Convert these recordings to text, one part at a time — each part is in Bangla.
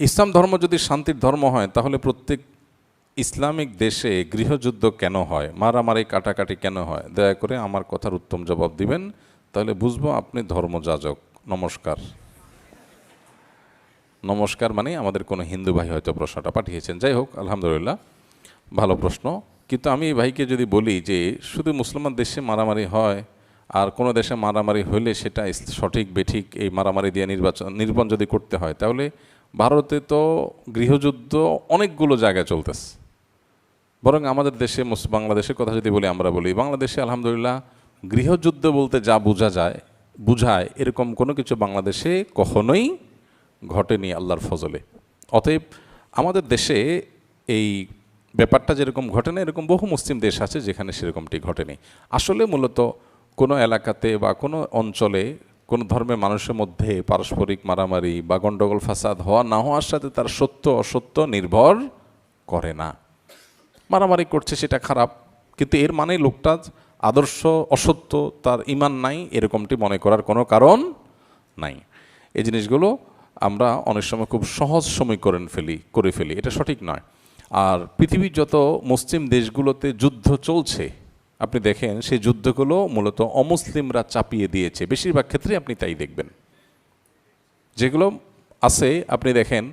ইসলাম ধর্ম যদি শান্তির ধর্ম হয় তাহলে প্রত্যেক ইসলামিক দেশে গৃহযুদ্ধ কেন হয়, মারামারি কাটাকাটি কেন হয়? দয়া করে আমার কথার উত্তম জবাব দিবেন, তাহলে বুঝবো আপনি ধর্মযাজক। নমস্কার। নমস্কার মানে আমাদের কোনো হিন্দু ভাই হয়তো প্রশ্নটা পাঠিয়েছেন। যাই হোক, আলহামদুলিল্লাহ, ভালো প্রশ্ন। কিন্তু আমি এই ভাইকে যদি বলি যে শুধু মুসলমান দেশে মারামারি হয়, আর কোনো দেশে মারামারি হলে সেটা সঠিক বেঠিক এই মারামারি দিয়ে নির্বাচন যদি করতে হয়, তাহলে ভারতে তো গৃহযুদ্ধ অনেকগুলো জায়গায় চলতেছে। বরং আমাদের দেশে বাংলাদেশের কথা যদি বলি, আমরা বলি বাংলাদেশে আলহামদুলিল্লাহ গৃহযুদ্ধ বলতে যা বুঝায় এরকম কোনো কিছু বাংলাদেশে কখনোই ঘটেনি আল্লাহর ফজলে। অতএব আমাদের দেশে এই ব্যাপারটা যেরকম ঘটে না, এরকম বহু মুসলিম দেশ আছে যেখানে সেরকমটি ঘটেনি। আসলে মূলত কোনো এলাকাতে বা কোনো অঞ্চলে কোনো ধর্মের মানুষের মধ্যে পারস্পরিক মারামারি বা গণ্ডগোল ফাসাদ হওয়া না হওয়ার সাথে তার সত্য অসত্য নির্ভর করে না। মারামারি করছে সেটা খারাপ, কিন্তু এর মানে লোকটা আদর্শ অসত্য, তার ঈমান নাই, এরকমটি মনে করার কোনো কারণ নাই। এই জিনিসগুলো আমরা অনেক সময় খুব সহজ সমীকরণ করে ফেলি, এটা সঠিক নয়। আর পৃথিবীর যত মুসলিম দেশগুলোতে যুদ্ধ চলছে আপনি দেখেন, সেই যুদ্ধগুলো মূলত অমুসলিমরা চাপিয়ে দিয়েছে, বেশিরভাগ ক্ষেত্রে আপনি তাই দেখবেন। যেগুলো আছে আপনি দেখেন,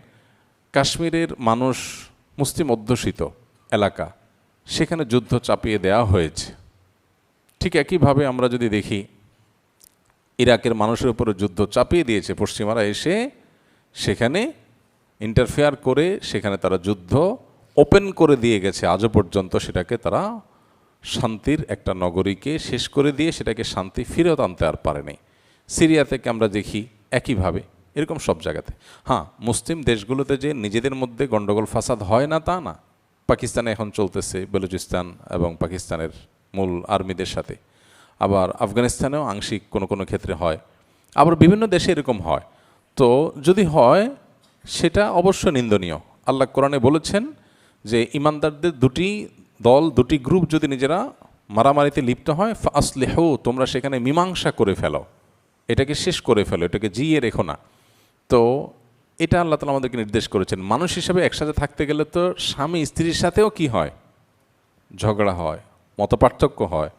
কাশ্মীরের মানুষ মুসলিম অধ্যুষিত এলাকা, সেখানে যুদ্ধ চাপিয়ে দেওয়া হয়েছে। ঠিক একইভাবে আমরা যদি দেখি, ইরাকের মানুষের উপরে যুদ্ধ চাপিয়ে দিয়েছে পশ্চিমারা এসে, সেখানে ইন্টারফেয়ার করে সেখানে তারা যুদ্ধ ওপেন করে দিয়ে গেছে। আজও পর্যন্ত সেটাকে তারা শান্তির একটা নগরীকে শেষ করে দিয়ে সেটাকে শান্তি ফিরত আনতে আর পারেনি। সিরিয়া থেকে আমরা দেখি একইভাবে, এরকম সব জায়গাতে। হ্যাঁ, মুসলিম দেশগুলোতে যে নিজেদের মধ্যে গণ্ডগোল ফাসাদ হয় না তা না। পাকিস্তানে এখন চলতেছে বেলুচিস্তান এবং পাকিস্তানের মূল আর্মিদের সাথে, আবার আফগানিস্তানেও আংশিক কোনো কোনো ক্ষেত্রে হয়, আবার বিভিন্ন দেশে এরকম হয়। তো যদি হয় সেটা অবশ্য নিন্দনীয়। আল্লাহ কোরআনে বলেছেন যে ইমানদারদের দুটি দল, দুটি গ্রুপ যদি নিজেরা মারামারিতে লিপ্ত হয়, ফাসলিহু, তোমরা সেখানে মীমাংসা করে ফেলো, এটাকে শেষ করে ফেলো, এটাকে জিয়ে রেখো না। তো এটা আল্লাহ তাআলা আমাদেরকে নির্দেশ করেছেন। মানুষ হিসেবে একসাথে থাকতে গেলে তো স্বামী স্ত্রীর সাথেও কি হয়, ঝগড়া হয়, মতপার্থক্য হয়।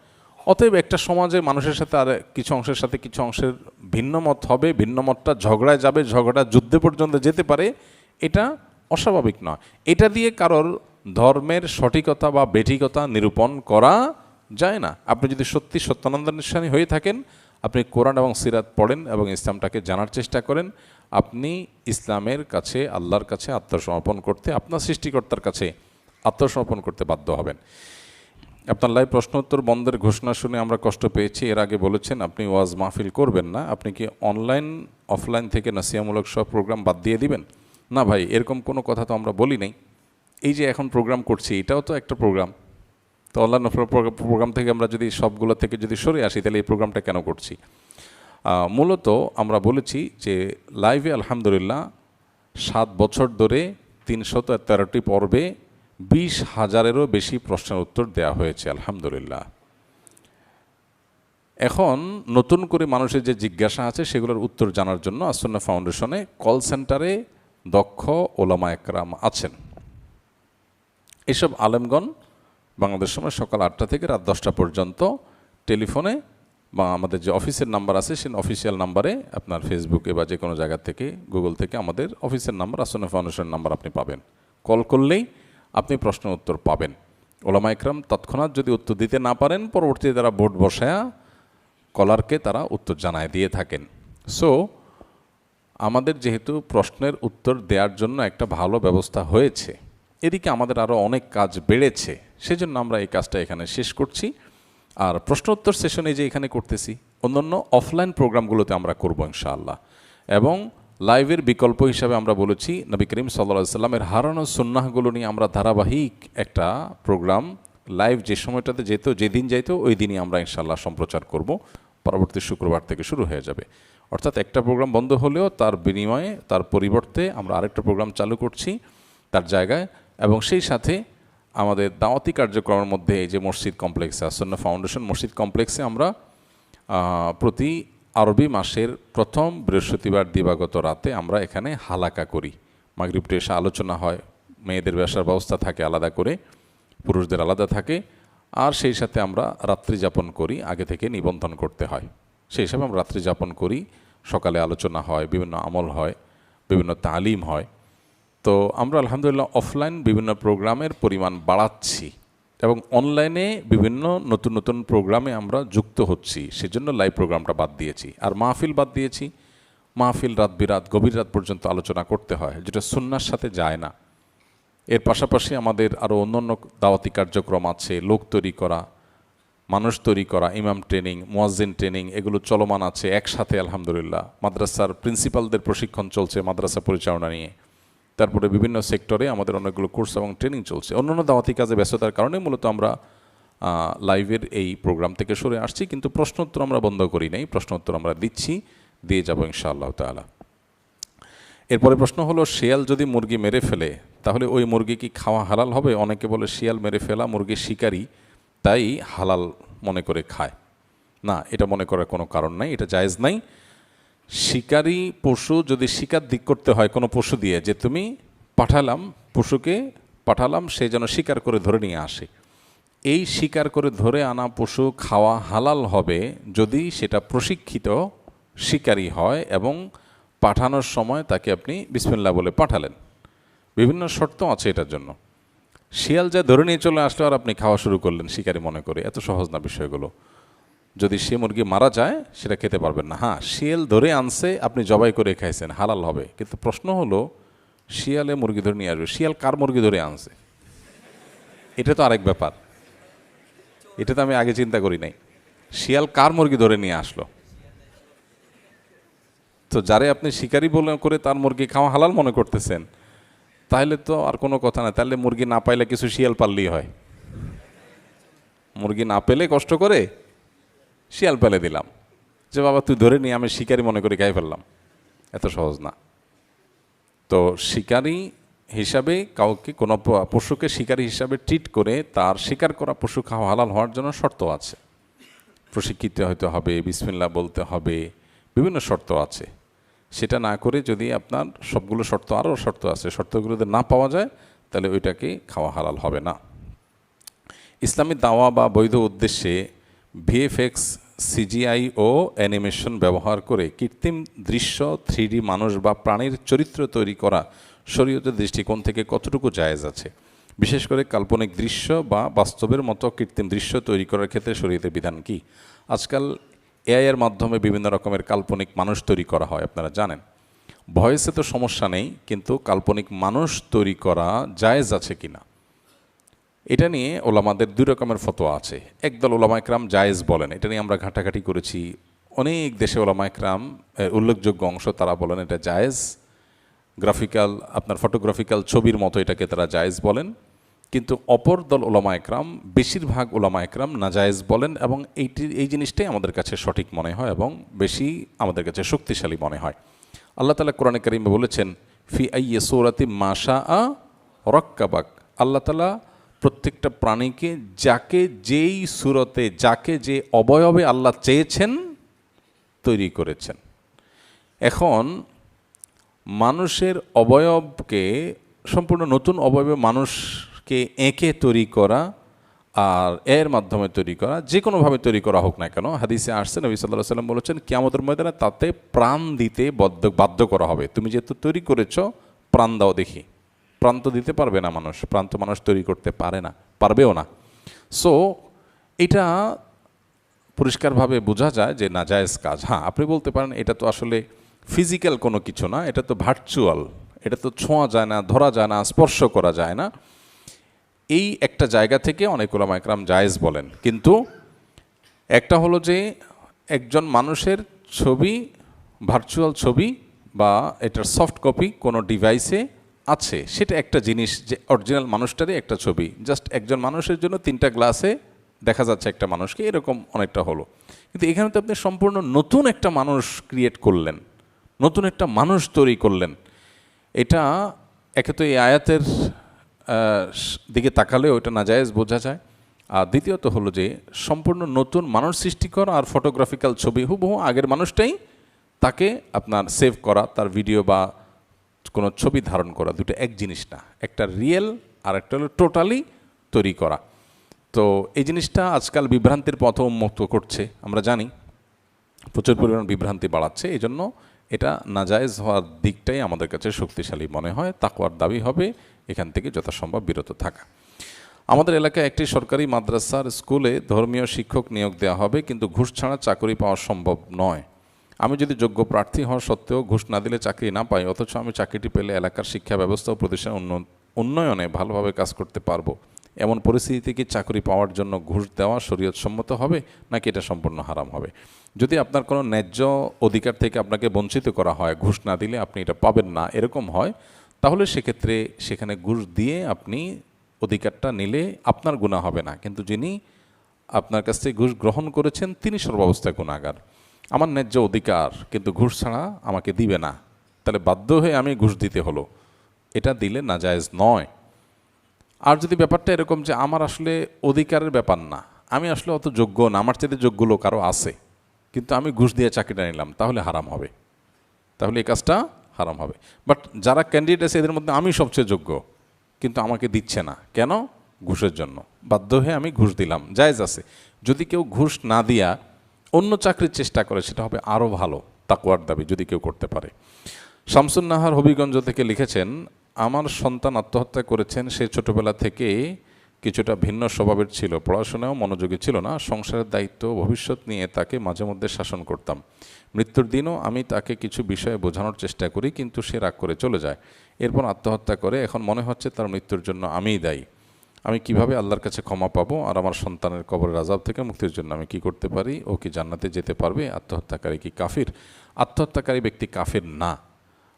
অতএব একটা সমাজে মানুষের সাথে আর কিছু অংশের সাথে কিছু অংশের ভিন্ন মত হবে, ভিন্ন মতটা ঝগড়ায় যাবে, ঝগড়া যুদ্ধে পর্যন্ত যেতে পারে, এটা অস্বাভাবিক নয়। এটা দিয়ে কারোর ধর্মের সঠিকতা বা বেঠিকতা নিরূপণ করা যায় না। আপনি যদি সত্যি সত্যানন্দানুসারী হয়ে থাকেন, আপনি কোরআন এবং সিরাত পড়েন এবং ইসলামটাকে জানার চেষ্টা করেন, আপনি ইসলামের কাছে, আল্লাহর কাছে আত্মসমর্পণ করতে, আপনার সৃষ্টিকর্তার কাছে আত্মসমর্পণ করতে বাধ্য হবেন। আপনার লাইভ প্রশ্ন উত্তর বন্ধের ঘোষণা শুনে আমরা কষ্ট পেয়েছি। এর আগে বলেছেন আপনি ওয়াজ মাহফিল করবেন না, আপনি কি অনলাইন অফলাইন থেকে নসিহামূলক সব প্রোগ্রাম বাদ দিয়ে দিবেন? না ভাই, এরকম কোনো কথা তো আমরা বলি নাই। এই যে এখন প্রোগ্রাম করছি, এটাও তো একটা প্রোগ্রাম। তো অনলাইন প্রোগ্রাম থেকে আমরা যদি সবগুলো থেকে যদি সরে আসি, তাহলে এই প্রোগ্রামটা কেন করছি? মূলত আমরা বলেছি যে লাইভে আলহামদুলিল্লাহ 7 বছর ধরে 313টি পর্বে 20,000-এরও বেশি প্রশ্নের উত্তর দেওয়া হয়েছে আলহামদুলিল্লাহ। এখন নতুন করে মানুষের যে জিজ্ঞাসা আছে সেগুলোর উত্তর জানার জন্য আসুন্নাহ ফাউন্ডেশনে কল সেন্টারে দক্ষ ওলামা একরাম আছেন। এসব আলেমগণ বাংলাদেশ সময় সকাল 8টা থেকে রাত 10টা পর্যন্ত টেলিফোনে বা আমাদের যে অফিসের নাম্বার আছে সেই অফিসিয়াল নাম্বারে, আপনার ফেসবুকে বা যে কোনো জায়গা থেকে, গুগল থেকে আমাদের অফিসের নাম্বার, আসুন্নাহ ফাউন্ডেশনের নাম্বার আপনি পাবেন। কল করলেই আপনি প্রশ্ন উত্তর পাবেন। ওলামা একরাম তৎক্ষণাৎ যদি উত্তর দিতে না পারেন, পরবর্তীতে তারা বোর্ড বসায়া কলারকে তারা উত্তর জানায় দিয়ে থাকেন। সো আমাদের যেহেতু প্রশ্নের উত্তর দেওয়ার জন্য একটা ভালো ব্যবস্থা হয়েছে, এদিকে আমাদের আরও অনেক কাজ বেড়েছে, সেজন্য আমরা এই কাজটা এখানে শেষ করছি। আর প্রশ্ন উত্তর সেশনে যে এখানে করতেছি, অন্যান্য অফলাইন প্রোগ্রামগুলোতে আমরা করবো ইনশাআল্লাহ। এবং লাইভের বিকল্প হিসাবে আমরা বলেছি নবী করিম সাল্লাল্লাহু আলাইহি ওয়াসাল্লামের হারানো সুন্নাহগুলো নিয়ে আমরা ধারাবাহিক একটা প্রোগ্রাম লাইভ যে সময়টাতে যেত, যেদিন যাইতো ওই দিনই আমরা ইনশাআল্লাহ সম্প্রচার করব। পরবর্তী শুক্রবার থেকে শুরু হয়ে যাবে। অর্থাৎ একটা প্রোগ্রাম বন্ধ হলেও তার বিনিময়ে, তার পরিবর্তে আমরা আরেকটা প্রোগ্রাম চালু করছি তার জায়গায়। এবং সেই সাথে আমাদের দাওয়াতি কার্যক্রমের মধ্যে এই যে মসজিদ কমপ্লেক্সে, আসুন্নাহ ফাউন্ডেশন মসজিদ কমপ্লেক্সে আমরা প্রতি আরবি মাসের প্রথম বৃহস্পতিবার দিবাগত রাতে আমরা এখানে হালাকা করি। মাগরিবটা এসে আলোচনা হয়, মেয়েদের বসার ব্যবস্থা থাকে আলাদা করে, পুরুষদের আলাদা থাকে, আর সেই সাথে আমরা রাত্রি যাপন করি, আগে থেকে নিবন্ধন করতে হয়, সেই হিসাবে আমরা রাত্রি যাপন করি, সকালে আলোচনা হয়, বিভিন্ন আমল হয়, বিভিন্ন তালিম হয়। তো আমরা আলহামদুলিল্লাহ অফলাইন বিভিন্ন প্রোগ্রামের পরিমাণ বাড়াচ্ছি এবং অনলাইনে বিভিন্ন নতুন নতুন প্রোগ্রামে আমরা যুক্ত হচ্ছি, সেজন্য লাইভ প্রোগ্রামটা বাদ দিয়েছি। আর মাহফিল বাদ দিয়েছি, মাহফিল রাত বিরাত গভীর রাত পর্যন্ত আলোচনা করতে হয়, যেটা সুন্নাহর সাথে যায় না। এর পাশাপাশি আমাদের আরও অন্যান্য দাওয়াতি কার্যক্রম আছে, লোক তৈরি করা, মানুষ তৈরি করা, ইমাম ট্রেনিং, মুয়াজ্জিন ট্রেনিং, এগুলো চলমান আছে একসাথে আলহামদুলিল্লাহ। মাদ্রাসার প্রিন্সিপালদের প্রশিক্ষণ চলছে মাদ্রাসা পরিচালনা নিয়ে। তারপরে বিভিন্ন সেক্টরে আমাদের অনেকগুলো কোর্স এবং ট্রেনিং চলছে। অন্যান্য দাওয়াতি কাজে ব্যস্ততার কারণে মূলত আমরা লাইভের এই প্রোগ্রাম থেকে সরে আসছি, কিন্তু প্রশ্নোত্তর আমরা বন্ধ করি নাই, প্রশ্নোত্তর আমরা দিচ্ছি, দিয়ে যাব ইনশাআল্লাহ তাআলা। এরপরে প্রশ্ন হলো, শিয়াল যদি মুরগি মেরে ফেলে তাহলে ওই মুরগি কি খাওয়া হালাল হবে? অনেকে বলে শিয়াল মেরে ফেলা মুরগি শিকারী, তাই হালাল মনে করে খায়। না, এটা মনে করার কোনো কারণ নাই, এটা জায়েজ নাই। শিকারী পশু যদি শিকার দিক করতে হয় কোনো পশু দিয়ে, যে তুমি পশুকে পাঠালাম সে যেন শিকার করে ধরে নিয়ে আসে, এই শিকার করে ধরে আনা পশু খাওয়া হালাল হবে যদি সেটা প্রশিক্ষিত শিকারী হয় এবং পাঠানোর সময় তাকে আপনি বিসমিল্লাহ বলে পাঠালেন। বিভিন্ন শর্ত আছে এটার জন্য। শিয়াল যা ধরে নিয়ে চলে আসলো আর আপনি খাওয়া শুরু করলেন শিকারী মনে করে, এত সহজ না বিষয়গুলো। যদি সে মুরগি মারা যায় সেটা খেতে পারবেন না। হ্যাঁ, শিয়াল ধরে আনছে, আপনি জবাই করে খাইছেন, হালাল হবে। কিন্তু প্রশ্ন হলো, শিয়ালে মুরগি ধরে নিয়ে আসবে, শিয়াল কার মুরগি ধরে আনছে? এটা তো আরেক ব্যাপার, এটা তো আমি আগে চিন্তা করি নাই। শিয়াল কার মুরগি ধরে নিয়ে আসলো? তো যারে আপনি শিকারি বলে করে তার মুরগি খাওয়া হালাল মনে করতেছেন, তাহলে তো আর কোনো কথা না। তাহলে মুরগি না পাইলে কিছু শিয়াল পাললেই হয়। মুরগি না পেলে কষ্ট করে শিয়াল পেলে দিলাম, যে বাবা তুই ধরে নিয়ে আমি শিকারি মনে করে খাই ফেললাম। এত সহজ না। তো শিকারি হিসাবে কাউকে, কোনো পশুকে শিকারি হিসাবে ট্রিট করে তার শিকার করা পশু খাওয়া হালাল হওয়ার জন্য শর্ত আছে। প্রশিক্ষিত হতে হবে, বিসমিল্লাহ বলতে হবে, বিভিন্ন শর্ত আছে। সেটা না করে যদি আপনার সবগুলো শর্ত, আরও শর্ত আছে, শর্তগুলো যদি না পাওয়া যায় তাহলে ওইটাকে খাওয়া হালাল হবে না। ইসলামী দাওয়া বা বৈধ উদ্দেশ্যে ভিএফএক্স, সিজিআই ও অ্যানিমেশন ব্যবহার করে কৃত্রিম দৃশ্য, 3D মানুষ বা প্রাণীর চরিত্র তৈরি করা শরীয়তের দৃষ্টিকোণ থেকে কতটুকু জায়েজ আছে? বিশেষ করে কাল্পনিক দৃশ্য বা বাস্তবের মতো কৃত্রিম দৃশ্য তৈরি করার ক্ষেত্রে শরীয়তের বিধান কি? আজকাল এআইয়ের মাধ্যমে বিভিন্ন রকমের কাল্পনিক মানুষ তৈরি করা হয়, আপনারা জানেন। ভয়েসে তো সমস্যা নেই, কিন্তু কাল্পনিক মানুষ তৈরি করা জায়েজ আছে কিনা, এটা নিয়ে ওলামাদের দুই রকমের ফতোয়া আছে। একদল ওলামা একরাম জায়েজ বলেন, এটা নিয়ে আমরা ঘাটাঘাটি করেছি। অনেক দেশে ওলামা একরাম, উল্লেখযোগ্য অংশ তারা বলেন এটা জায়েজ। গ্রাফিক্যাল, আপনার ফটোগ্রাফিক্যাল ছবির মতো এটাকে তারা জায়েজ বলেন। কিন্তু অপর দল ওলামা একরাম, বেশিরভাগ ওলামা একরাম নাজায়েজ বলেন, এবং এই জিনিসটাই আমাদের কাছে সঠিক মনে হয় এবং বেশি আমাদের কাছে শক্তিশালী মনে হয়। আল্লাহ তাআলা কোরআনে কারিমে বলেছেন, ফি আইয়ি সূরাতি মা শাআ রাক্কাবাক। আল্লাহ তাআলা প্রত্যেকটা প্রাণীকে যাকে যেই সূরতে, যাকে যে অবয়বে আল্লাহ চেয়েছেন তৈরি করেছেন। এখন মানুষের অবয়বকে, সম্পূর্ণ নতুন অবয়বে মানুষকে এঁকে তৈরি করা আর এর মাধ্যমে তৈরি করা, যে কোনোভাবে তৈরি করা হোক না কেন, হাদিসে আসছে নবী সাল্লাল্লাহু আলাইহি ওয়াসাল্লাম বলেছেন কিয়ামতের ময়দানে তাতে প্রাণ দিতে বাধ্য করা হবে। তুমি যেহেতু তৈরি করেছো, প্রাণ দাও দেখি। প্রাণ তো দিতে পারবে না মানুষ, প্রাণ তো মানুষ তৈরি করতে পারে না, পারবেও না। সো এটা পরিষ্কারভাবে বোঝা যায় যে নাজায়েজ কাজ। হ্যাঁ, আপনি বলতে পারেন এটা তো আসলে ফিজিক্যাল কোনো কিছু না, এটা তো ভার্চুয়াল, এটা তো ছোঁয়া যায় না, ধরা যায় না, স্পর্শ করা যায় না। এই একটা জায়গা থেকে অনেক ওলামা একরাম জায়েজ বলেন। কিন্তু একটা হলো যে একজন মানুষের ছবি, ভার্চুয়াল ছবি বা এটার সফট কপি কোনো ডিভাইসে আছে, সেটা একটা জিনিস, যে অরিজিনাল মানুষটারই একটা ছবি, জাস্ট একজন মানুষের জন্য 3টা গ্লাসে দেখা যাচ্ছে একটা মানুষকে, এরকম অনেকটা হলো। কিন্তু এখানে তো আপনি সম্পূর্ণ নতুন একটা মানুষ ক্রিয়েট করলেন, নতুন একটা মানুষ তৈরি করলেন। এটা একে তো এই আয়াতের দিকে তাকালেও ওটা নাজায়েজ বোঝা যায়, আর দ্বিতীয়ত হলো যে সম্পূর্ণ নতুন মানুষ সৃষ্টি করা আর ফটোগ্রাফিক্যাল ছবি হুবহু আগের মানুষটাই তাকে আপনার সেভ করা, তার ভিডিও বা কোনো ছবি ধারণ করা, দুটো এক জিনিস না। একটা রিয়েল আর একটা হলো টোটালি তৈরি করা। তো এই জিনিসটা আজকাল বিভ্রান্তির পথ উন্মুক্ত করছে, আমরা জানি প্রচুর পরিমাণ বিভ্রান্তি বাড়াচ্ছে। এই জন্য এটা নাজায়েজ হওয়ার দিকটাই আমাদের কাছে শক্তিশালী মনে হয়। তাকওয়ার দাবি হবে এখান থেকে যথাসম্ভব বিরত থাকা। আমাদের এলাকায় একটি সরকারি মাদ্রাসার স্কুলে ধর্মীয় শিক্ষক নিয়োগ দেওয়া হবে, কিন্তু ঘুষ ছাড়া চাকরি পাওয়া সম্ভব নয়। আমি যদি যোগ্য প্রার্থী হওয়া সত্ত্বেও ঘুষ না দিলে চাকরি না পাই, অথচ আমি চাকরিটি পেলে এলাকার শিক্ষা ব্যবস্থা ও প্রতিষ্ঠান উন্নয়নে ভালোভাবে কাজ করতে পারবো, এমন পরিস্থিতিতে কি চাকরি পাওয়ার জন্য ঘুষ দেওয়া শরীয়তসম্মত হবে, নাকি এটা সম্পূর্ণ হারাম হবে? যদি আপনার কোনো ন্যায্য অধিকার থেকে আপনাকে বঞ্চিত করা হয়, ঘুষ না দিলে আপনি এটা পাবেন না, এরকম হয়, তাহলে সেক্ষেত্রে সেখানে ঘুষ দিয়ে আপনি অধিকারটা নিলে আপনার গুনাহ হবে না, কিন্তু যিনি আপনার কাছ থেকে ঘুষ গ্রহণ করেছেন তিনি সর্বাবস্থায় গুনাহগার। আমার ন্যায্য অধিকার, কিন্তু ঘুষ ছাড়া আমাকে দিবে না, তাহলে বাধ্য হয়ে আমি ঘুষ দিতে হলো, এটা দিলে নাজায়েজ নয়। আর যদি ব্যাপারটা এরকম যে আমার আসলে অধিকারের ব্যাপার না, আমি আসলে অত যোগ্য না, আমার চাইতে যোগ্য লোক আরও আছে, কিন্তু আমি ঘুষ দিয়ে চাকরিটা নিলাম, তাহলে হারাম হবে, তাহলে এই কাজটা হারাম হবে। বাট যারা ক্যান্ডিডেট আছে এদের মধ্যে আমি সবচেয়ে যোগ্য, কিন্তু আমাকে দিচ্ছে না, কেন? ঘুষের জন্য, বাধ্য হয়ে আমি ঘুষ দিলাম, জায়েজ আছে। যদি কেউ ঘুষ না দিয়া অন্য চাকরির চেষ্টা করে সেটা হবে আরও ভালো, তাকওয়ার দাবি যদি কেউ করতে পারে। শামসুন নাহার হবিগঞ্জ থেকে লিখেছেন, আমার সন্তান আত্মহত্যা করেছেন। সে ছোটবেলা থেকে কিছুটা ভিন্ন স্বভাবের ছিল, পড়াশোনাও মনোযোগী ছিল না, সংসারের দায়িত্ব ভবিষ্যৎ নিয়ে তাকে মাঝে মধ্যে শাসন করতাম। মৃত্যুর দিনও আমি তাকে কিছু বিষয়ে বোঝানোর চেষ্টা করি, কিন্তু সে রাগ করে চলে যায়, এরপর আত্মহত্যা করে। এখন মনে হচ্ছে তার মৃত্যুর জন্য আমিই দায়ী। আমি কিভাবে আল্লাহর কাছে ক্ষমা পাবো, আর আমার সন্তানের কবরের আযাব থেকে মুক্তির জন্য আমি কি করতে পারি? ও কি জান্নাতে যেতে পারবে? আত্মহত্যাকারী কি কাফির? আত্মহত্যাকারী ব্যক্তি কাফির না,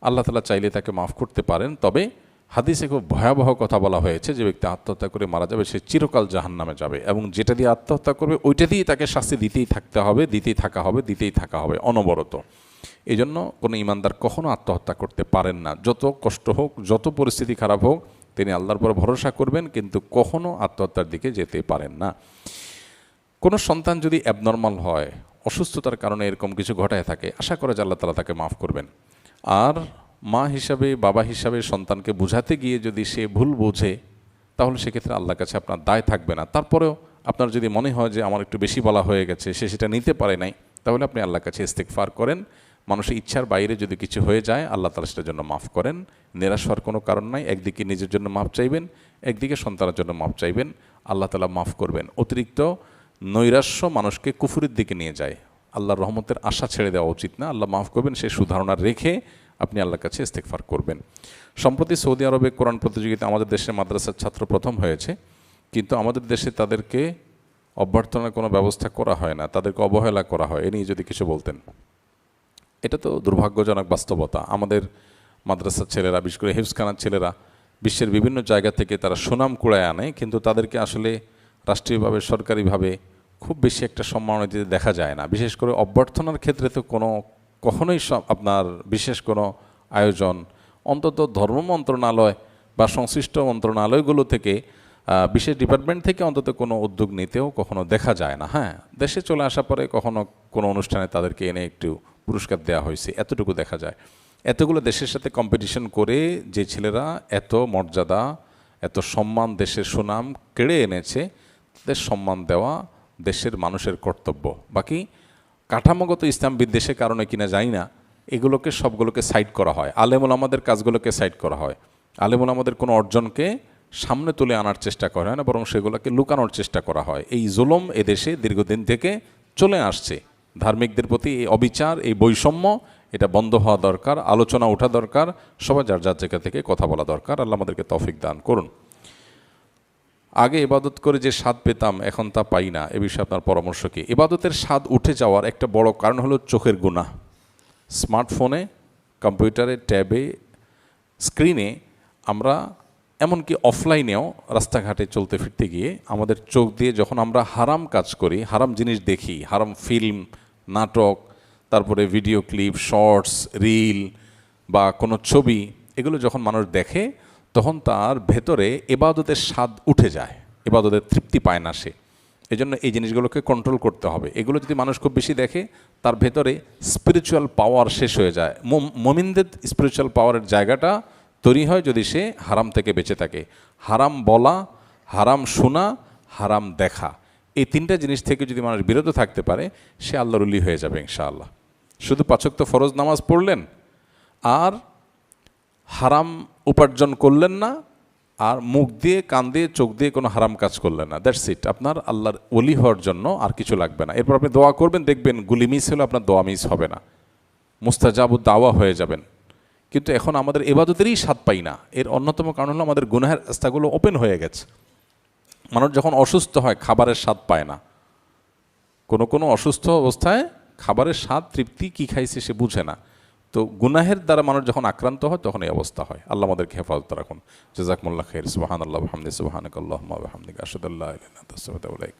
আল্লাহ তাআলা চাইলে তাকে মাফ করতে পারেন। তবে হাদিসে খুব ভয়াবহ কথা বলা হয়েছে, যে ব্যক্তি আত্মহত্যা করে মারা যাবে সে চিরকাল জাহান্নামে যাবে, এবং যেটা দিয়ে আত্মহত্যা করবে ওইটা দিয়েই তাকে শাস্তি দিতেই থাকতে হবে, দিতেই থাকা হবে, দিতেই থাকা হবে অনবরত। এই জন্য কোনো ইমানদার কখনো আত্মহত্যা করতে পারেন না, যত কষ্ট হোক, যত পরিস্থিতি খারাপ হোক, তিনি আল্লাহর উপর ভরসা করবেন, কিন্তু কখনো আত্মহত্যার দিকে যেতে পারেন না। কোনো সন্তান যদি অ্যাবনর্মাল হয়, অসুস্থতার কারণে এরকম কিছু ঘটায় থাকে, আশা করে যে আল্লাহ তাআলা তাকে মাফ করবেন। আর মা হিসাবে, বাবা হিসাবে সন্তানকে বোঝাতে গিয়ে যদি সে ভুল বোঝে, তাহলে সেক্ষেত্রে আল্লাহর কাছে আপনার দায় থাকবে না। তারপরেও আপনার যদি মনে হয় যে আমার একটু বেশি বলা হয়ে গেছে, সে সেটা নিতে পারে নাই, তাহলে আপনি আল্লাহর কাছে ইস্তেগফার করেন। মানুষের ইচ্ছার বাইরে যদি কিছু হয়ে যায়, আল্লাহ তাআলা সেটার জন্য মাফ করেন। নিরাশ হওয়ার কোনো কারণ নাই। একদিকে নিজের জন্য মাফ চাইবেন, একদিকে সন্তানের জন্য মাফ চাইবেন, আল্লাহ তাআলা মাফ করবেন। অতিরিক্ত নৈরাশ্য মানুষকে কুফুরের দিকে নিয়ে যায়। আল্লাহর রহমতের আশা ছেড়ে দেওয়া উচিত না। আল্লাহ মাফ করবেন সে সুধারণা রেখে আপনি আল্লাহর কাছে ইস্তেগফার করবেন। সম্প্রতি সৌদি আরবে কোরআন প্রতিযোগিতা আমাদের দেশের মাদ্রাসার ছাত্র প্রথম হয়েছে, কিন্তু আমাদের দেশে তাদেরকে অভ্যর্থনার কোনো ব্যবস্থা করা হয় না, তাদেরকে অবহেলা করা হয়। এ নিয়ে যদি কিছু বলতেন। এটা তো দুর্ভাগ্যজনক বাস্তবতা। আমাদের মাদ্রাসার ছেলেরা, বিশেষ করে হিফজখানার ছেলেরা বিশ্বের বিভিন্ন জায়গা থেকে তারা সুনাম কুড়ায় আনে, কিন্তু তাদেরকে আসলে রাষ্ট্রীয়ভাবে, সরকারিভাবে খুব বেশি একটা সম্মাননা দিতে দেখা যায় না। বিশেষ করে অভ্যর্থনার ক্ষেত্রে তো কখনোই আপনার বিশেষ কোনো আয়োজন, অন্তত ধর্ম মন্ত্রণালয় বা সংশ্লিষ্ট মন্ত্রণালয়গুলো থেকে, বিশেষ ডিপার্টমেন্ট থেকে অন্তত কোনো উদ্যোগ নিতেও কখনো দেখা যায় না। হ্যাঁ, দেশে চলে আসার পরে কখনো কোনো অনুষ্ঠানে তাদেরকে এনে একটু পুরস্কার দেওয়া হয়েছে, এতটুকু দেখা যায়। এতগুলো দেশের সাথে কম্পিটিশন করে যে ছেলেরা এত মর্যাদা, এত সম্মান, দেশের সুনাম কেড়ে এনেছে, তাদের সম্মান দেওয়া দেশের মানুষের কর্তব্য। বাকি কাঠামোগত ইসলাম বিদ্বেষের কারণে কিনা জানি না, এগুলোকে সবগুলোকে সাইড করা হয়, আলেমুল আমাদের কাজগুলোকে সাইড করা হয়। আলেমুল আমাদের কোনো অর্জনকে সামনে তুলে আনার চেষ্টা করা হয় না, বরং সেগুলোকে লুকানোর চেষ্টা করা হয়। এই জুলুম এদেশে দীর্ঘদিন থেকে চলে আসছে। ধার্মিকদের প্রতি এই অবিচার, এই বৈষম্য, এটা বন্ধ হওয়া দরকার, আলোচনা ওঠা দরকার, সবাই যার যার জায়গা থেকে কথা বলা দরকার। আল্লাহ আমাদেরকে তৌফিক দান করুন। আগে ইবাদত করে যে স্বাদ পেতাম এখন তা পাই না, এ বিষয়ে আপনার পরামর্শ কি? ইবাদতের স্বাদ উঠে যাওয়ার একটা বড় কারণ হলো চোখের গুনাহ। স্মার্টফোনে, কম্পিউটারে, ট্যাবে, স্ক্রিনে, আমরা এমনকি অফলাইনেও রাস্তাঘাটে চলতে ফিরতে গিয়ে আমাদের চোখ দিয়ে যখন আমরা হারাম কাজ করি, হারাম জিনিস দেখি, হারাম ফিল্ম, নাটক, তারপরে ভিডিও ক্লিপ, শর্টস, রিল বা কোনো ছবি, এগুলো যখন মানুষ দেখে, তখন তার ভেতরে ইবাদতের স্বাদ উঠে যায়, ইবাদতের তৃপ্তি পায় না সে। এই জন্য এই জিনিসগুলোকে কন্ট্রোল করতে হবে। এগুলো যদি মানুষ খুব বেশি দেখে, তার ভেতরে স্পিরিচুয়াল পাওয়ার শেষ হয়ে যায়। মুমিনদের স্পিরিচুয়াল পাওয়ারের জায়গাটা তৈরি হয় যদি সে হারাম থেকে বেঁচে থাকে। হারাম বলা, হারাম শোনা, হারাম দেখা, এই তিনটা জিনিস থেকে যদি মানুষ বিরত থাকতে পারে, সে আল্লাহর ওলি হয়ে যাবে ইনশাআল্লাহ। শুধু 5 ওয়াক্ত ফরজ নামাজ পড়লেন আর হারাম উপার্জন করলেন না, আর মুখ দিয়ে, কান দিয়ে, চোখ দিয়ে কোনো হারাম কাজ করলেন না, দ্যাটস ইট। আপনার আল্লাহর ওলি হওয়ার জন্য আর কিছু লাগবে না। এরপর আপনি দোয়া করবেন, দেখবেন গুলি মিস হলে আপনার দোয়া মিস হবে না, মুস্তাজাবু দাওয়া হয়ে যাবেন। কিন্তু এখন আমাদের ইবাদতেরই স্বাদ পাই না। এর অন্যতম কারণ হলো আমাদের গুনাহের রাস্তাগুলো ওপেন হয়ে গেছে। মানুষ যখন অসুস্থ হয় খাবারের স্বাদ পায় না। কোনো অসুস্থ অবস্থায় খাবারের স্বাদ, তৃপ্তি কী খাইছে সে বুঝে না। তো গুনাহের দ্বারা মানুষ যখন আক্রান্ত হয় তখন এই অবস্থা হয়। আল্লাহ আমাদেরকে হেফাজত রাখুন। জাযাকুমুল্লাহ খাইর। সুবহানাল্লাহ ওয়া বিহামদিহি, সুবহানাকাল্লাহুম্মা ওয়া বিহামদিকা, আশহাদু আল্লা ইলাহা ইল্লা আনতা, আস্তাগফিরুকা ওয়া আতুবু ইলাইক।